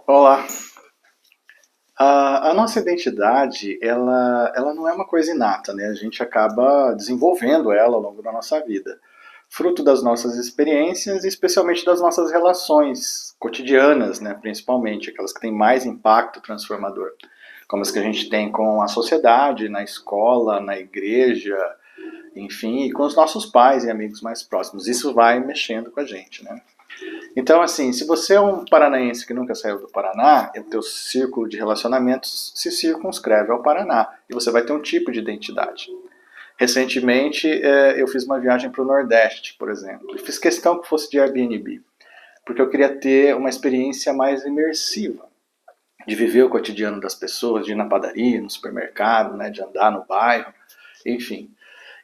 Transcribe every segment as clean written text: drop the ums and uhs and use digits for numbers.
Olá. A nossa identidade, ela não é uma coisa inata, né? A gente acaba desenvolvendo ela ao longo da nossa vida. Fruto das nossas experiências e especialmente das nossas relações cotidianas, né? Principalmente, aquelas que têm mais impacto transformador. Como as que a gente tem com a sociedade, na escola, na igreja, enfim, e com os nossos pais e amigos mais próximos. Isso vai mexendo com a gente, né? Então, assim, se você é um paranaense que nunca saiu do Paraná, o teu círculo de relacionamentos se circunscreve ao Paraná e você vai ter um tipo de identidade. Recentemente, eu fiz uma viagem para o Nordeste, por exemplo, e fiz questão que fosse de Airbnb, porque eu queria ter uma experiência mais imersiva, de viver o cotidiano das pessoas, de ir na padaria, no supermercado, né, de andar no bairro, enfim.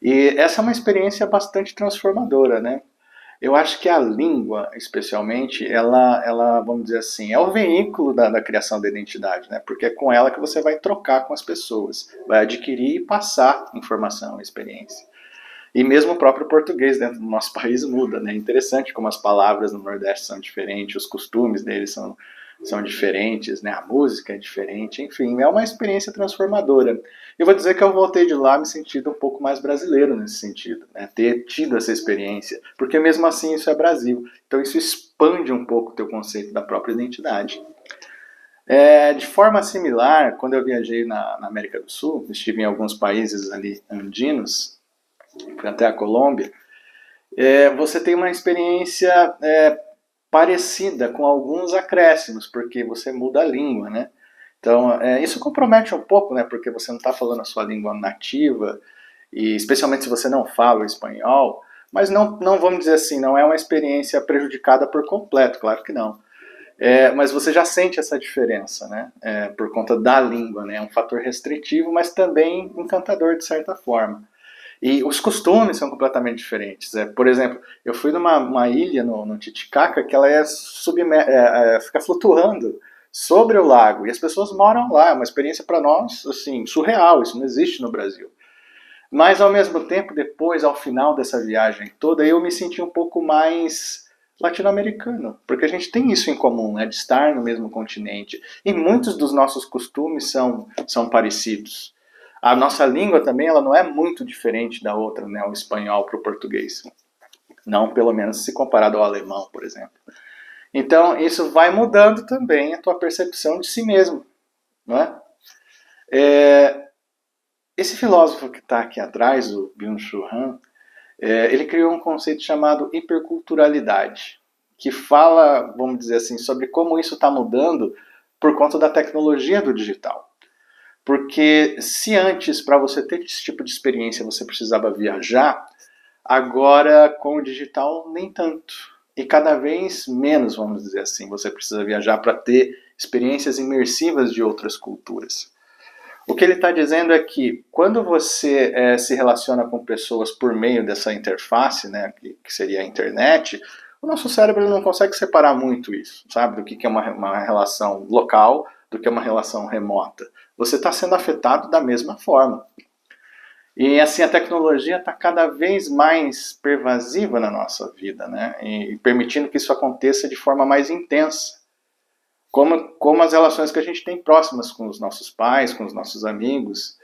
E essa é uma experiência bastante transformadora, né? Eu acho que a língua, especialmente, ela, vamos dizer assim, é o veículo da criação da identidade, né? Porque é com ela que você vai trocar com as pessoas, vai adquirir e passar informação, experiência. E mesmo o próprio português dentro do nosso país muda, né? É interessante como as palavras no Nordeste são diferentes, os costumes deles são diferentes, né? A música é diferente, enfim, é uma experiência transformadora. Eu vou dizer que eu voltei de lá me sentindo um pouco mais brasileiro nesse sentido, né? Ter tido essa experiência, porque mesmo assim isso é Brasil, então isso expande um pouco o teu conceito da própria identidade. De forma similar, quando eu viajei na América do Sul, estive em alguns países ali andinos, fui até a Colômbia, você tem uma experiência parecida com alguns acréscimos, porque você muda a língua, né? Então, isso compromete um pouco, né? Porque você não está falando a sua língua nativa, e especialmente se você não fala o espanhol, mas não vamos dizer assim, não é uma experiência prejudicada por completo, claro que não. Mas você já sente essa diferença, né? Por conta da língua, né? É um fator restritivo, mas também encantador de certa forma. E os costumes são completamente diferentes. Por exemplo, eu fui numa ilha no Titicaca que ela fica flutuando sobre o lago e as pessoas moram lá. É uma experiência para nós assim surreal. Isso não existe no Brasil. Mas ao mesmo tempo, depois, ao final dessa viagem toda, eu me senti um pouco mais latino-americano, porque a gente tem isso em comum, né, de estar no mesmo continente. E muitos dos nossos costumes são parecidos. A nossa língua também ela não é muito diferente da outra, né, o espanhol para o português. Não, pelo menos se comparado ao alemão, por exemplo. Então, isso vai mudando também a tua percepção de si mesmo. Não é? Esse filósofo que está aqui atrás, o Byung-Chul Han, ele criou um conceito chamado hiperculturalidade, que fala, vamos dizer assim, sobre como isso está mudando por conta da tecnologia do digital. Porque se antes, para você ter esse tipo de experiência, você precisava viajar, agora com o digital nem tanto. E cada vez menos, vamos dizer assim, você precisa viajar para ter experiências imersivas de outras culturas. O que ele está dizendo é que quando você se relaciona com pessoas por meio dessa interface, né, que seria a internet, o nosso cérebro não consegue separar muito isso, sabe? Do que é uma relação local do que é uma relação remota. Você está sendo afetado da mesma forma. E assim, a tecnologia está cada vez mais pervasiva na nossa vida, né? E permitindo que isso aconteça de forma mais intensa. Como as relações que a gente tem próximas com os nossos pais, com os nossos amigos,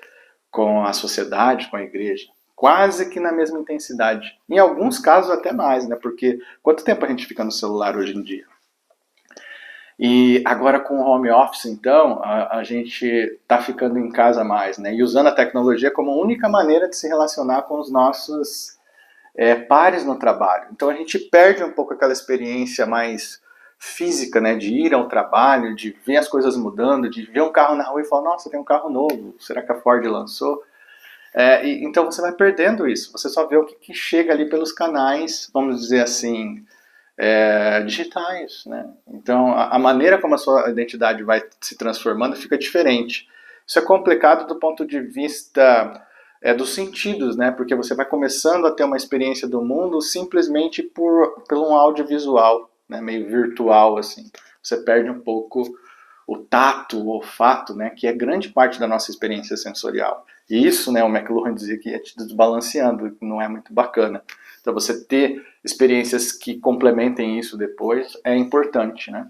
com a sociedade, com a igreja. Quase que na mesma intensidade. Em alguns casos até mais, né? Porque quanto tempo a gente fica no celular hoje em dia? E agora com o home office, então, a gente está ficando em casa mais, né? E usando a tecnologia como única maneira de se relacionar com os nossos pares no trabalho. Então a gente perde um pouco aquela experiência mais física, né, de ir ao trabalho, de ver as coisas mudando, de ver um carro na rua e falar, nossa, tem um carro novo, será que a Ford lançou? Então você vai perdendo isso, você só vê o que chega ali pelos canais, vamos dizer assim, digitais, né? Então a maneira como a sua identidade vai se transformando fica diferente. Isso é complicado do ponto de vista dos sentidos, né? Porque você vai começando a ter uma experiência do mundo simplesmente por um audiovisual, né? Meio virtual assim. Você perde um pouco o tato, o olfato, né? Que é grande parte da nossa experiência sensorial. E isso, né? O McLuhan dizia que é te desbalanceando, não é muito bacana. Então você ter experiências que complementem isso depois é importante, né?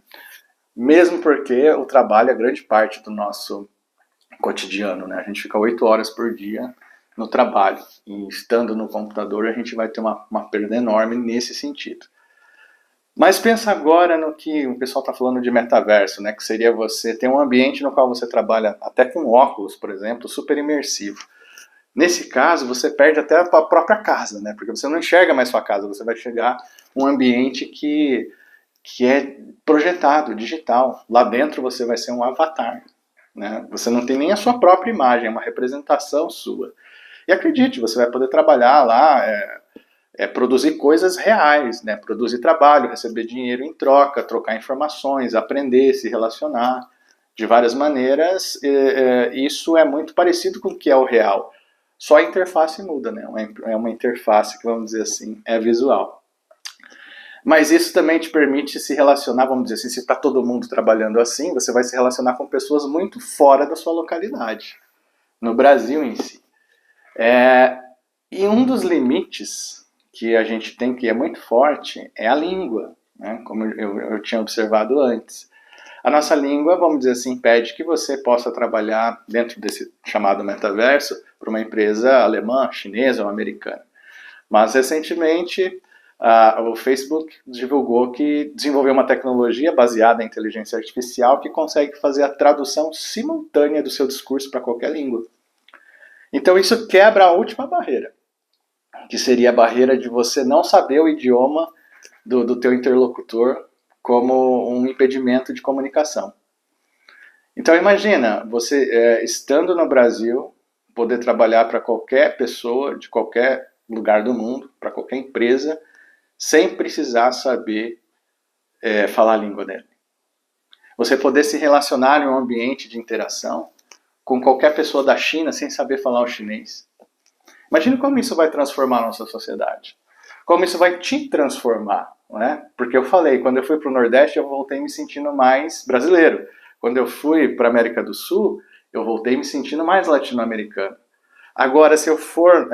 Mesmo porque o trabalho é grande parte do nosso cotidiano, né? A gente fica 8 horas por dia no trabalho, e estando no computador a gente vai ter uma perda enorme nesse sentido. Mas pensa agora no que o pessoal está falando de metaverso, né? Que seria você ter um ambiente no qual você trabalha até com óculos, por exemplo, super imersivo. Nesse caso, você perde até a própria casa, né? Porque você não enxerga mais sua casa, você vai chegar um ambiente que é projetado, digital. Lá dentro você vai ser um avatar, né? Você não tem nem a sua própria imagem, é uma representação sua. E acredite, você vai poder trabalhar lá, produzir coisas reais, né? Produzir trabalho, receber dinheiro em troca, trocar informações, aprender, se relacionar de várias maneiras. Isso é muito parecido com o que é o real. Só a interface muda, né? É uma interface que, vamos dizer assim, é visual. Mas isso também te permite se relacionar, vamos dizer assim, se está todo mundo trabalhando assim, você vai se relacionar com pessoas muito fora da sua localidade, no Brasil em si. E um dos limites que a gente tem, que é muito forte, é a língua, né? Como eu tinha observado antes. A nossa língua, vamos dizer assim, impede que você possa trabalhar dentro desse chamado metaverso para uma empresa alemã, chinesa ou americana. Mas recentemente o Facebook divulgou que desenvolveu uma tecnologia baseada em inteligência artificial que consegue fazer a tradução simultânea do seu discurso para qualquer língua. Então isso quebra a última barreira, que seria a barreira de você não saber o idioma do teu interlocutor como um impedimento de comunicação. Então imagina, você estando no Brasil, poder trabalhar para qualquer pessoa, de qualquer lugar do mundo, para qualquer empresa, sem precisar saber falar a língua dele. Você poder se relacionar em um ambiente de interação com qualquer pessoa da China sem saber falar o chinês. Imagina como isso vai transformar a nossa sociedade. Como isso vai te transformar, né? Porque eu falei, quando eu fui para o Nordeste, eu voltei me sentindo mais brasileiro. Quando eu fui para a América do Sul, eu voltei me sentindo mais latino-americano. Agora, se eu for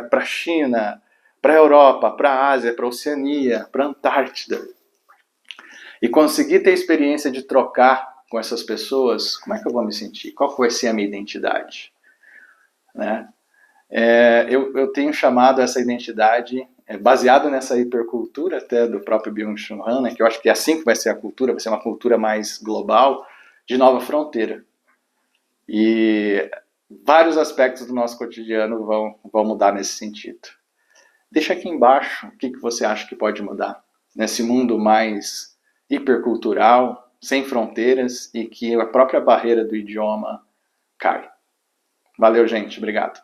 para a China, para a Europa, para a Ásia, para a Oceania, para a Antártida, e conseguir ter a experiência de trocar com essas pessoas, como é que eu vou me sentir? Qual vai ser a minha identidade? Né? Eu tenho chamado essa identidade, baseado nessa hipercultura até do próprio Byung-Chul Han, né, que eu acho que é assim que vai ser a cultura, vai ser uma cultura mais global, de nova fronteira. E vários aspectos do nosso cotidiano vão mudar nesse sentido. Deixa aqui embaixo o que você acha que pode mudar nesse mundo mais hipercultural, sem fronteiras, e que a própria barreira do idioma cai. Valeu, gente. Obrigado.